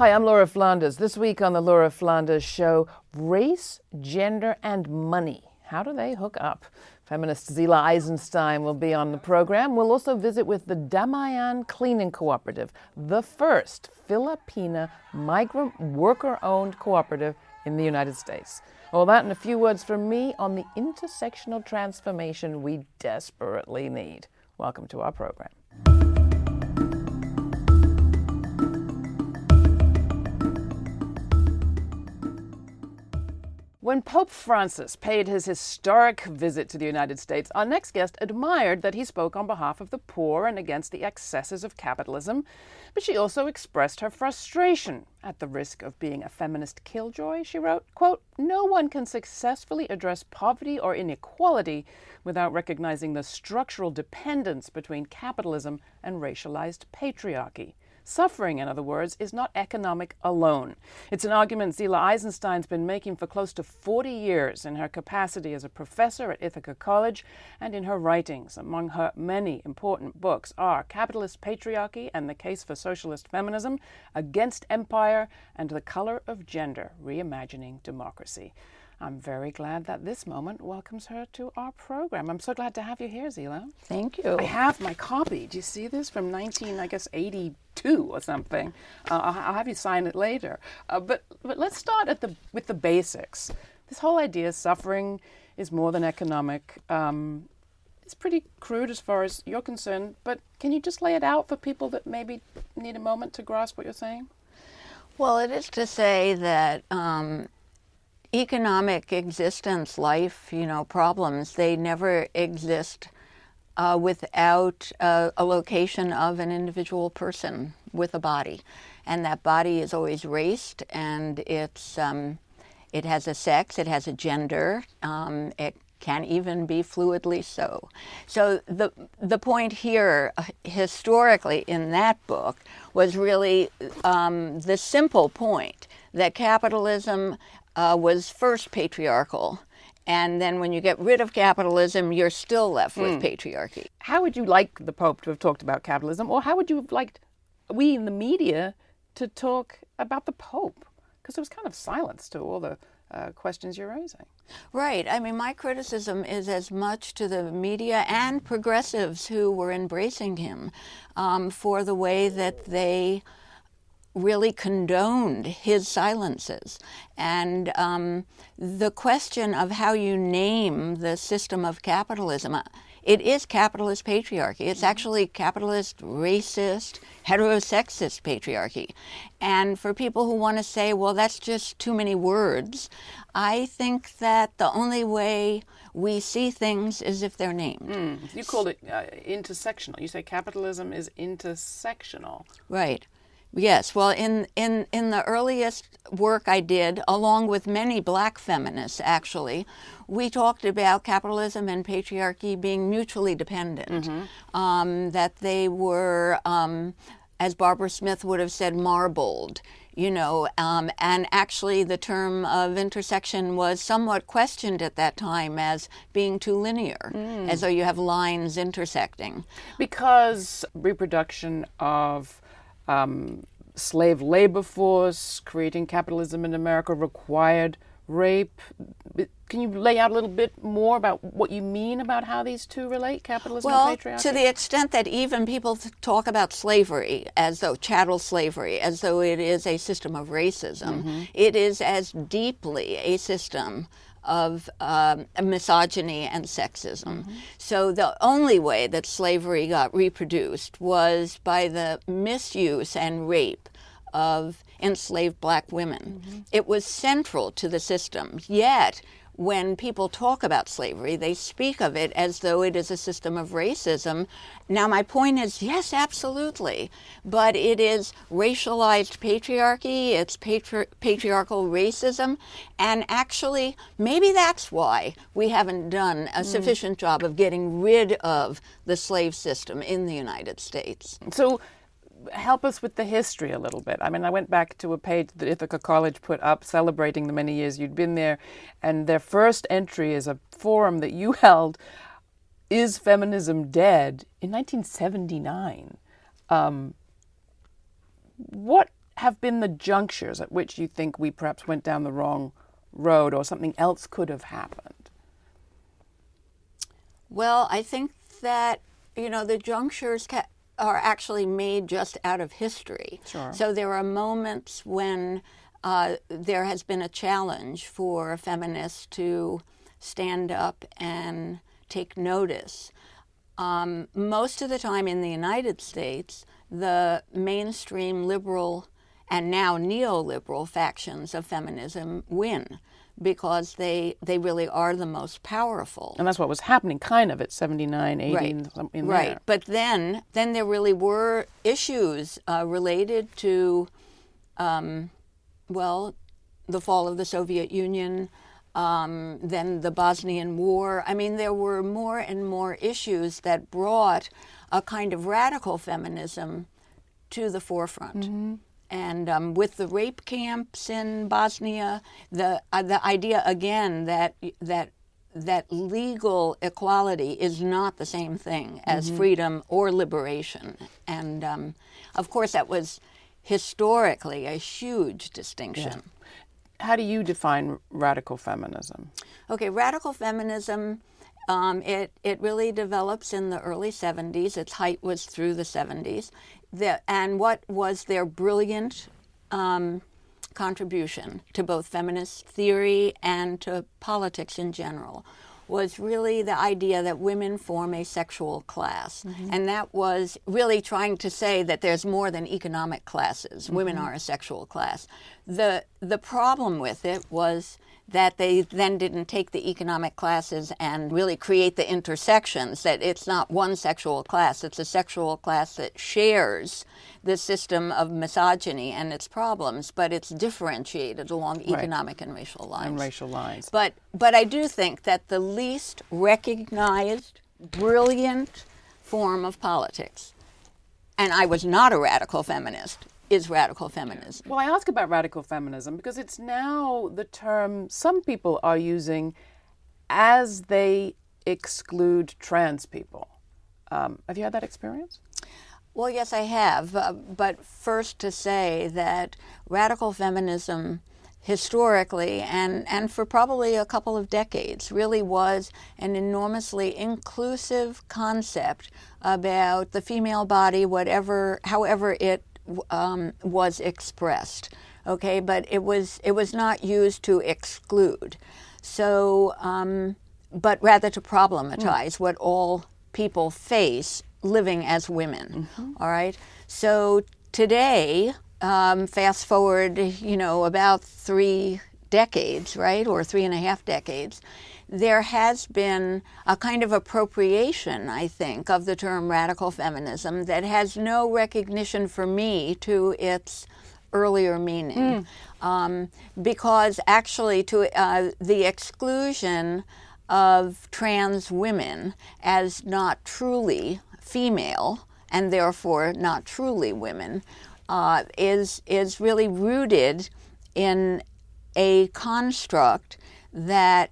Hi, I'm Laura Flanders. This week on the Laura Flanders Show, race, gender, and money. How do they hook up? Feminist Zillah Eisenstein will be on the program. We'll also visit with the Damayan Cleaning Cooperative, the first Filipina migrant worker-owned cooperative in the United States. All that and a few words from me on the intersectional transformation we desperately need. Welcome to our program. When Pope Francis paid his historic visit to the United States, our next guest admired that he spoke on behalf of the poor and against the excesses of capitalism, but she also expressed her frustration. At the risk of being a feminist killjoy, she wrote, quote, "No one can successfully address poverty or inequality without recognizing the structural dependence between capitalism and racialized patriarchy. Suffering, in other words, is not economic alone." It's an argument Zillah Eisenstein's been making for close to 40 years in her capacity as a professor at Ithaca College and in her writings. Among her many important books are Capitalist Patriarchy and the Case for Socialist Feminism, Against Empire, and The Color of Gender, Reimagining Democracy. I'm very glad that this moment welcomes her to our program. I'm so glad to have you here, Zillah. Thank you. I have my copy. Do you see this? From 82 or something. I'll have you sign it later. But let's start with the basics. This whole idea suffering is more than economic. It's pretty crude as far as you're concerned, but can you just lay it out for people that maybe need a moment to grasp what you're saying? Well, it is to say that economic existence, life, problems, they never exist without a location of an individual person with a body. And that body is always raced, and it has a sex, it has a gender, it can even be fluidly so. So the point here, historically in that book, was really the simple point that capitalism was first patriarchal, and then when you get rid of capitalism, you're still left with patriarchy. How would you like the Pope to have talked about capitalism, or how would you have liked we in the media to talk about the Pope? Because there was kind of silence to all the questions you're raising. Right. I mean, my criticism is as much to the media and progressives who were embracing him for the way that they really condoned his silences. And the question of how you name the system of capitalism, it is capitalist patriarchy. It's actually capitalist, racist, heterosexist patriarchy. And for people who want to say, well, that's just too many words, I think that the only way we see things is if they're named. You called it intersectional. You say capitalism is intersectional. Right. Yes, well, in the earliest work I did, along with many black feminists, actually, we talked about capitalism and patriarchy being mutually dependent, that they were, as Barbara Smith would have said, marbled, and actually the term of intersection was somewhat questioned at that time as being too linear, as though you have lines intersecting. Because reproduction of slave labor force, creating capitalism in America required rape. Can you lay out a little bit more about what you mean about how these two relate, capitalism and patriarchy? Well, to the extent that even people talk about slavery as though chattel slavery, as though it is a system of racism, it is as deeply a system of misogyny and sexism. So the only way that slavery got reproduced was by the misuse and rape of enslaved black women. It was central to the system, yet when people talk about slavery, they speak of it as though it is a system of racism. Now, my point is, yes, absolutely, but it is racialized patriarchy, it's patriarchal racism, and actually, maybe that's why we haven't done a sufficient job of getting rid of the slave system in the United States. So, help us with the history a little bit. I mean, I went back to a page that Ithaca College put up celebrating the many years you'd been there, and their first entry is a forum that you held, Is Feminism Dead, in 1979. have been the junctures at which you think we perhaps went down the wrong road or something else could have happened? Well, I think that, the junctures are actually made just out of history. Sure. So there are moments when there has been a challenge for feminists to stand up and take notice. Most of the time in the United States, the mainstream liberal and now neoliberal factions of feminism win because they really are the most powerful. And that's what was happening kind of at 79, 80, Right. in Right. there. But then there really were issues related to, the fall of the Soviet Union, then the Bosnian War. I mean, there were more and more issues that brought a kind of radical feminism to the forefront. Mm-hmm. And with the rape camps in Bosnia, the idea again that legal equality is not the same thing as mm-hmm. freedom or liberation. And of course, that was historically a huge distinction. Yeah. How do you define radical feminism? Okay, radical feminism, it really develops in the early 70s. Its height was through the 70s. And what was their brilliant contribution to both feminist theory and to politics in general was really the idea that women form a sexual class. Mm-hmm. And that was really trying to say that there's more than economic classes. Mm-hmm. Women are a sexual class. The problem with it was that they then didn't take the economic classes and really create the intersections, that it's not one sexual class, it's a sexual class that shares the system of misogyny and its problems, but it's differentiated along economic and racial lines. And racial lines. But I do think that the least recognized, brilliant form of politics, and I was not a radical feminist, is radical feminism. Well, I ask about radical feminism because it's now the term some people are using as they exclude trans people. Have you had that experience? Well, yes, I have. But first to say that radical feminism historically and for probably a couple of decades really was an enormously inclusive concept about the female body, however it was expressed, okay, but it was not used to exclude, so but rather to problematize what all people face living as women. Mm-hmm. All right, so today, fast forward, about 3 decades, right, or 3.5 decades. There has been a kind of appropriation, I think, of the term radical feminism that has no recognition for me to its earlier meaning. Because actually to the exclusion of trans women as not truly female and therefore not truly women is really rooted in a construct that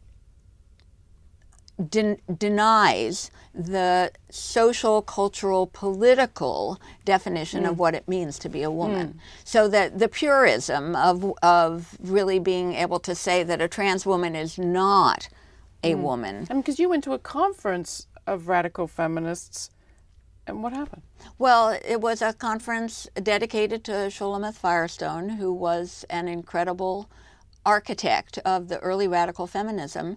denies the social, cultural, political definition of what it means to be a woman. So that the purism of really being able to say that a trans woman is not a woman. And because you went to a conference of radical feminists, and what happened? Well, it was a conference dedicated to Shulamith Firestone, who was an incredible architect of the early radical feminism.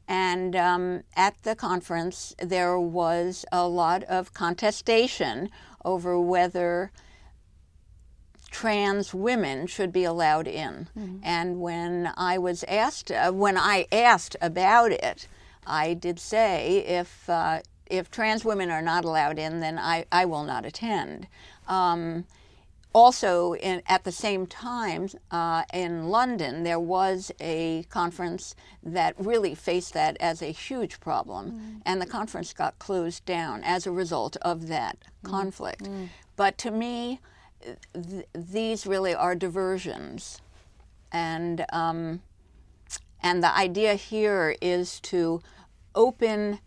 And at the conference, there was a lot of contestation over whether trans women should be allowed in. Mm-hmm. And when I asked about it, I did say, if trans women are not allowed in, then I will not attend. Also, at the same time, in London, there was a conference that really faced that as a huge problem, and the conference got closed down as a result of that conflict. But to me, these really are diversions, and the idea here is to open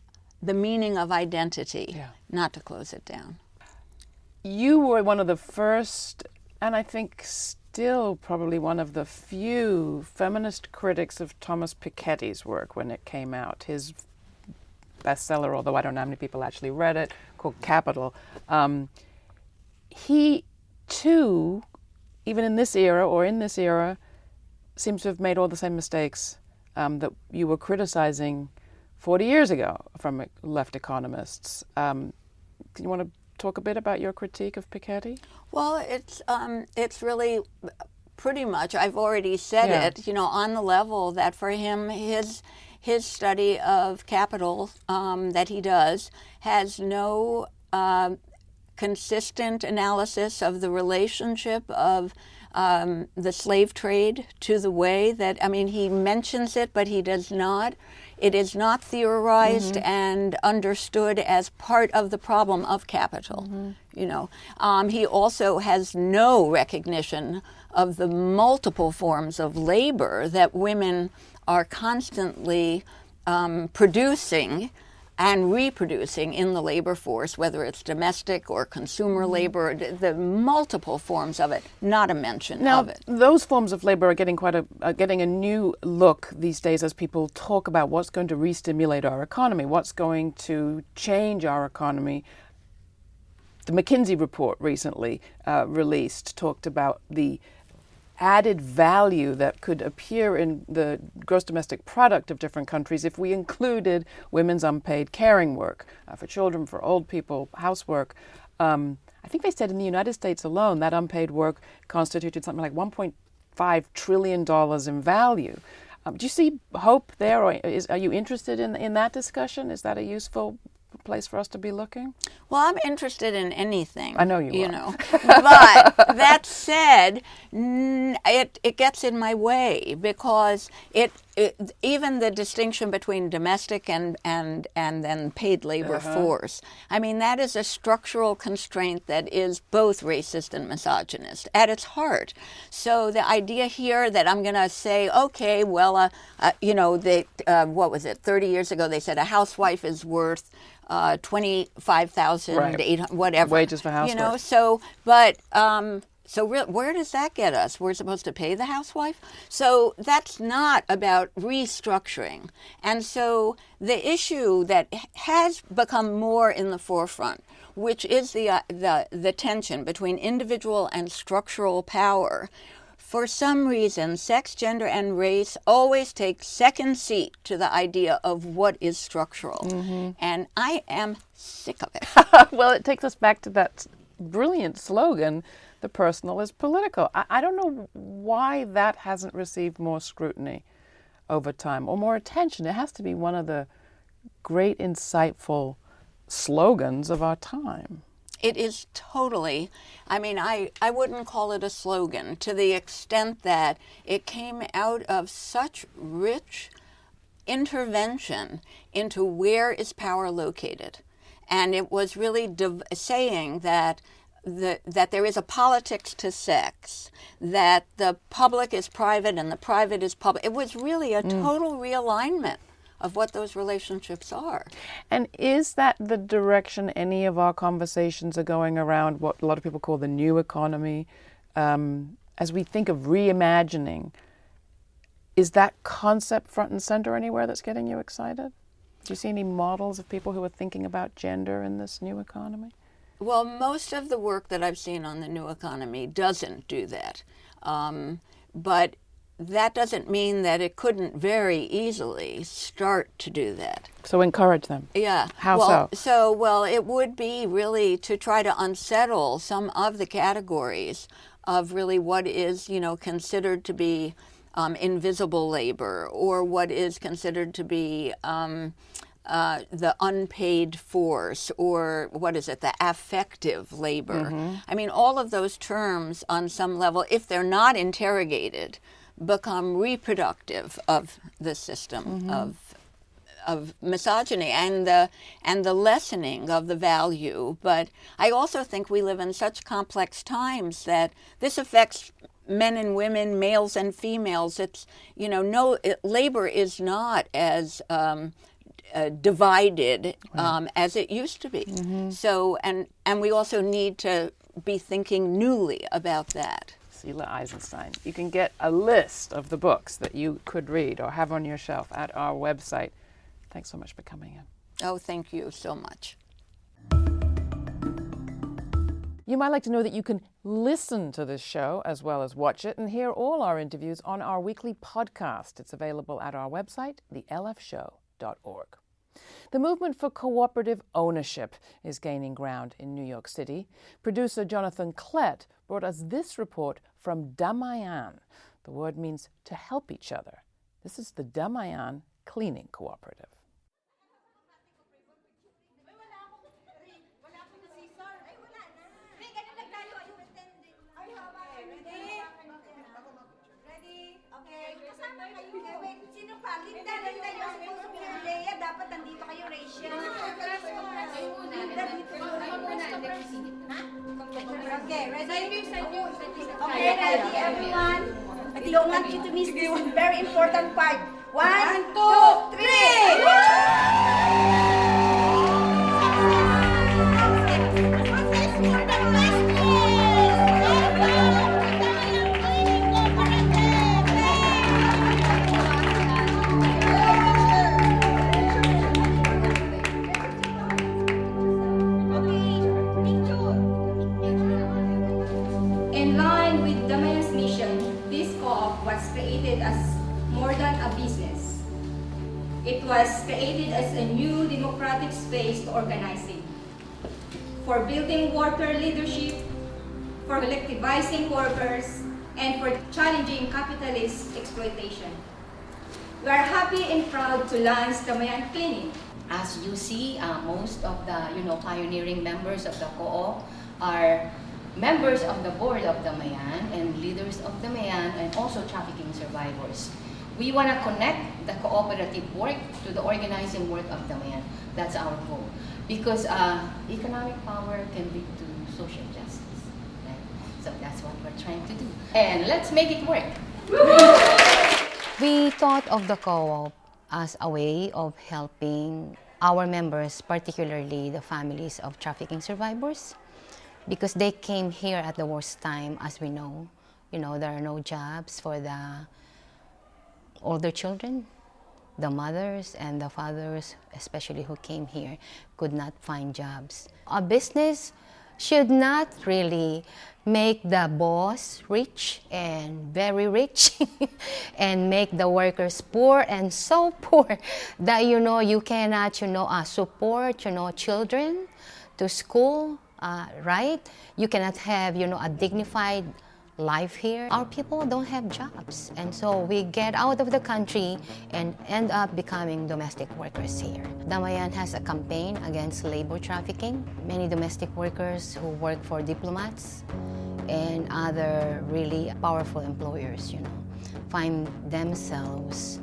the meaning of identity, not to close it down. You were one of the first, and I think still probably one of the few feminist critics of Thomas Piketty's work when it came out. His bestseller, although I don't know how many people actually read it, called Capital. He, too, even in this era, seems to have made all the same mistakes that you were criticizing 40 years ago from left economists. Do you want to talk a bit about your critique of Piketty? Well, it's really pretty much, I've already said it, on the level that for him, his study of capital that he does has no consistent analysis of the relationship of the slave trade to the way that, he mentions it, but he does not. It is not theorized and understood as part of the problem of capital. He also has no recognition of the multiple forms of labor that women are constantly producing and reproducing in the labor force, whether it's domestic or consumer labor, the multiple forms of it, not a mention of it. Those forms of labor are getting getting a new look these days as people talk about what's going to re-stimulate our economy, what's going to change our economy. The McKinsey report recently released talked about the added value that could appear in the gross domestic product of different countries if we included women's unpaid caring work for children, for old people, housework. I think they said in the United States alone that unpaid work constituted something like $1.5 trillion in value. Do you see hope there, or are you interested in that discussion? Is that a useful place for us to be looking? Well, I'm interested in anything. I know you are. But that said, it gets in my way because it even the distinction between domestic and then paid labor force. That is a structural constraint that is both racist and misogynist at its heart. So the idea here that I'm going to say, okay, well, what was it? 30 years ago, they said a housewife is worth $25,800, whatever. Wages for housework. So where does that get us? We're supposed to pay the housewife? So that's not about restructuring. And so the issue that has become more in the forefront, which is the tension between individual and structural power, for some reason, sex, gender, and race always take second seat to the idea of what is structural. And I am sick of it. Well, it takes us back to that brilliant slogan, the personal is political. I don't know why that hasn't received more scrutiny over time or more attention. It has to be one of the great, insightful slogans of our time. It is totally, I wouldn't call it a slogan to the extent that it came out of such rich intervention into where is power located. And it was really saying that that there is a politics to sex, that the public is private and the private is public. It was really a total realignment of what those relationships are. And is that the direction any of our conversations are going around what a lot of people call the new economy? As we think of reimagining, is that concept front and center anywhere that's getting you excited? Do you see any models of people who are thinking about gender in this new economy? Well, most of the work that I've seen on the new economy doesn't do that. But that doesn't mean that it couldn't very easily start to do that. So encourage them. Yeah. How so? Well, it would be really to try to unsettle some of the categories of really what is, considered to be invisible labor, or what is considered to be the unpaid force, or the affective labor. All of those terms on some level, if they're not interrogated, become reproductive of the system of misogyny and the lessening of the value. But I also think we live in such complex times that this affects men and women, males and females. It's labor is not as divided as it used to be. So and we also need to be thinking newly about that. Zillah Eisenstein. You can get a list of the books that you could read or have on your shelf at our website. Thanks so much for coming in. Oh, thank you so much. You might like to know that you can listen to this show as well as watch it and hear all our interviews on our weekly podcast. It's available at our website, thelfshow.org. The movement for cooperative ownership is gaining ground in New York City. Producer Jonathan Klett brought us this report from Damayan. The word means to help each other. This is the Damayan Cleaning Cooperative. Okay, ready? Okay, ready, everyone? I don't want you to miss this very important part. 1, 2, 3! In line with Damayan's mission, this co-op was created as more than a business. It was created as a new democratic space to organizing, for building worker leadership, for collectivizing workers, and for challenging capitalist exploitation. We are happy and proud to launch Damayan Cleaning. As you see, most of the pioneering members of the co-op are members of the board of Damayan and leaders of Damayan and also trafficking survivors. We want to connect the cooperative work to the organizing work of Damayan. That's our goal. Because economic power can lead to social justice. Right? So that's what we're trying to do. And let's make it work. We thought of the co-op as a way of helping our members, particularly the families of trafficking survivors, because they came here at the worst time, as we know. There are no jobs for the older children. The mothers and the fathers, especially who came here, could not find jobs. A business should not really make the boss rich and very rich and make the workers poor and so poor that you cannot support children to school, right? You cannot have a dignified life here. Our people don't have jobs, and so we get out of the country and end up becoming domestic workers here. Damayan has a campaign against labor trafficking. Many domestic workers who work for diplomats and other really powerful employers, find themselves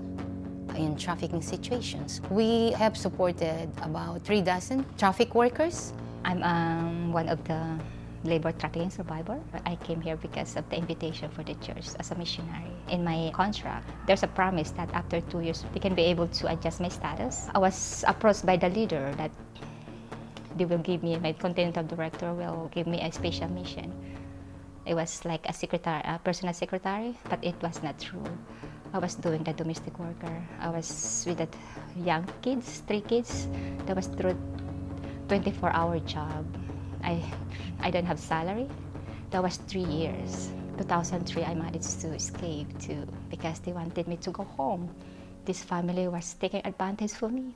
in trafficking situations. We have supported about 3 dozen traffic workers. I'm one of the labor trafficking survivor. I came here because of the invitation for the church as a missionary. In my contract, there's a promise that after 2 years, we can be able to adjust my status. I was approached by the leader that they will give me, my continental director will give me a special mission. It was like a secretary, a personal secretary, but it was not true. I was doing the domestic worker. I was with the young kids, 3 kids. That was through 24-hour job. I don't have salary. That was 3 years. 2003, I managed to escape because they wanted me to go home. This family was taking advantage of me.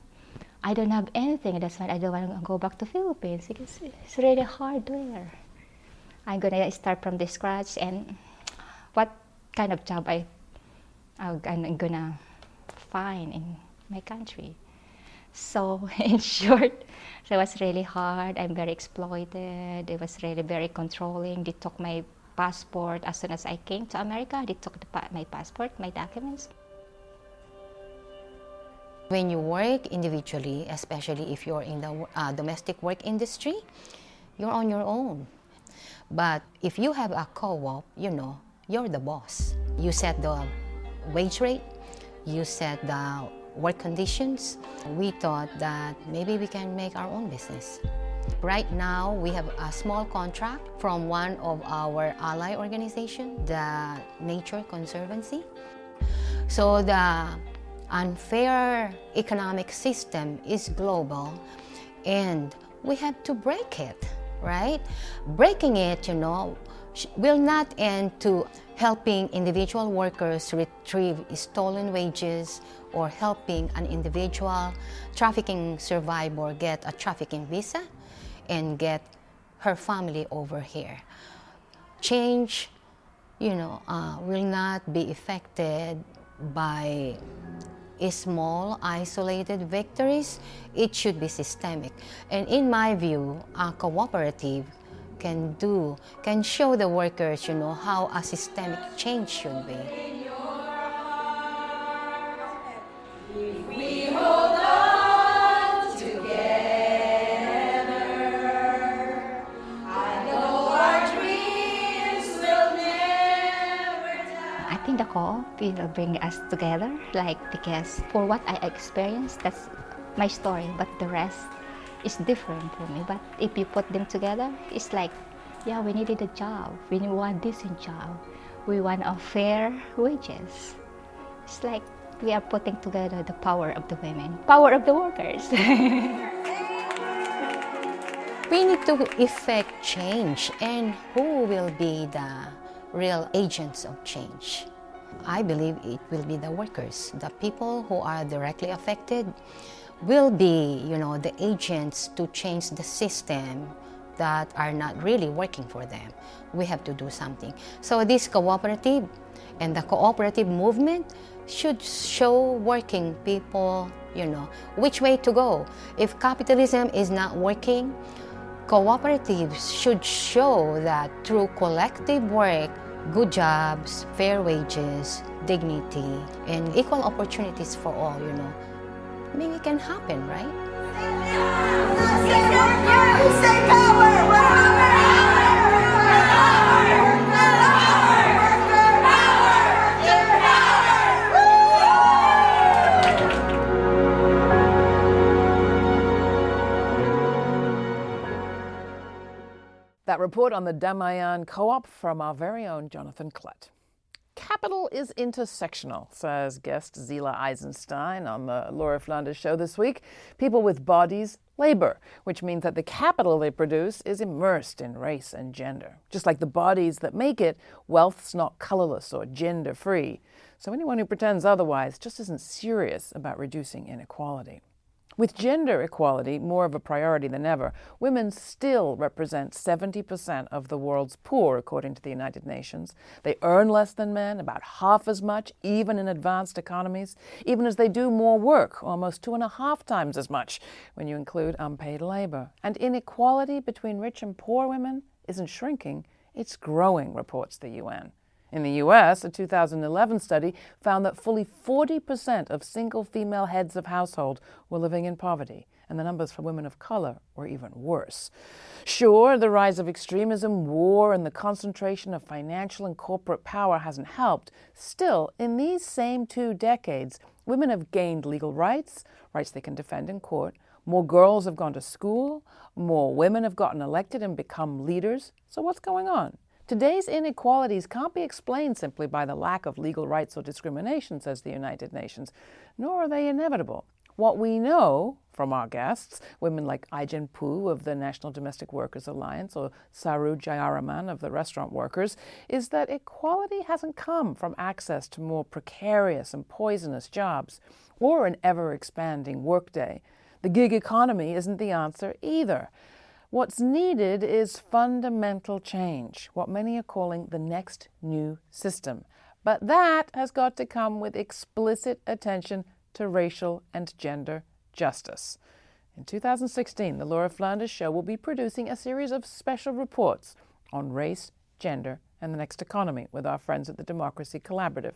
I don't have anything. That's why I don't want to go back to Philippines because it's really hard there. I'm gonna start from the scratch, and what kind of job I'm gonna find in my country. So in short, so it was really hard. I'm very exploited. It was really very controlling. They took my passport as soon as I came to America. They took my passport, my documents. When you work individually, especially if you're in the domestic work industry, you're on your own. But if you have a co-op, you're the boss. You set the wage rate, you set the work conditions. We thought that maybe we can make our own business. Right now, we have a small contract from one of our ally organizations, the Nature Conservancy. So the unfair economic system is global, and we have to break it, right? Breaking it, will not end to helping individual workers retrieve stolen wages or helping an individual trafficking survivor get a trafficking visa and get her family over here. Change, will not be affected by small, isolated victories. It should be systemic. And in my view, a cooperative can show the workers, how a systemic change should be. We hold on together. I know our dreams will never die. I think the co-op will bring us together, because for what I experienced, that's my story, but the rest is different for me. But if you put them together, it's like, yeah, we needed a job. We want a decent job. We want a fair wages. It's like we are putting together the power of the women, power of the workers. We need to effect change, and who will be the real agents of change? I believe it will be the workers. The people who are directly affected will be, the agents to change the system that are not really working for them. We have to do something. So this cooperative and the cooperative movement should show working people, which way to go. If capitalism is not working, cooperatives should show that through collective work, good jobs, fair wages, dignity, and equal opportunities for all, maybe it can happen, right? That report on the Damayan Co-op from our very own Jonathan Klett. Capital is intersectional, says guest Zillah Eisenstein on the Laura Flanders show this week. People with bodies labor, which means that the capital they produce is immersed in race and gender. Just like the bodies that make it, wealth's not colorless or gender-free. So anyone who pretends otherwise just isn't serious about reducing inequality. With gender equality more of a priority than ever, women still represent 70% of the world's poor, according to the United Nations. They earn less than men, about half as much, even in advanced economies, even as they do more work, almost 2.5 times as much when you include unpaid labor. And inequality between rich and poor women isn't shrinking, it's growing, reports the UN. In the U.S., a 2011 study found that fully 40% of single female heads of household were living in poverty, and the numbers for women of color were even worse. Sure, the rise of extremism, war, and the concentration of financial and corporate power hasn't helped. Still, in these same 2 decades, women have gained legal rights they can defend in court. More girls have gone to school. More women have gotten elected and become leaders. So what's going on? Today's inequalities can't be explained simply by the lack of legal rights or discrimination, says the United Nations, nor are they inevitable. What we know from our guests, women like Aijen Pu of the National Domestic Workers Alliance or Saru Jayaraman of the Restaurant Workers, is that equality hasn't come from access to more precarious and poisonous jobs or an ever-expanding workday. The gig economy isn't the answer either. What's needed is fundamental change, what many are calling the next new system. But that has got to come with explicit attention to racial and gender justice. In 2016, the Laura Flanders Show will be producing a series of special reports on race, gender, and the next economy with our friends at the Democracy Collaborative.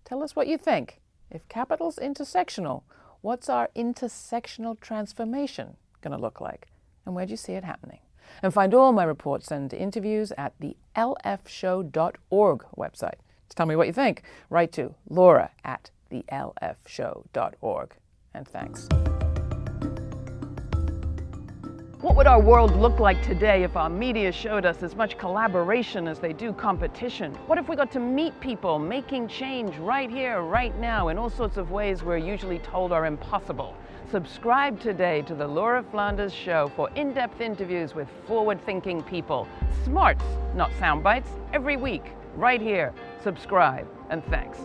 Tell us what you think. If capital's intersectional, what's our intersectional transformation going to look like? And where do you see it happening? And find all my reports and interviews at the lfshow.org website. To tell me what you think, write to laura@thelfshow.org. And thanks. What would our world look like today if our media showed us as much collaboration as they do competition? What if we got to meet people making change right here, right now, in all sorts of ways we're usually told are impossible? Subscribe today to The Laura Flanders Show for in-depth interviews with forward-thinking people. Smarts, not sound bites, every week, right here. Subscribe, and thanks.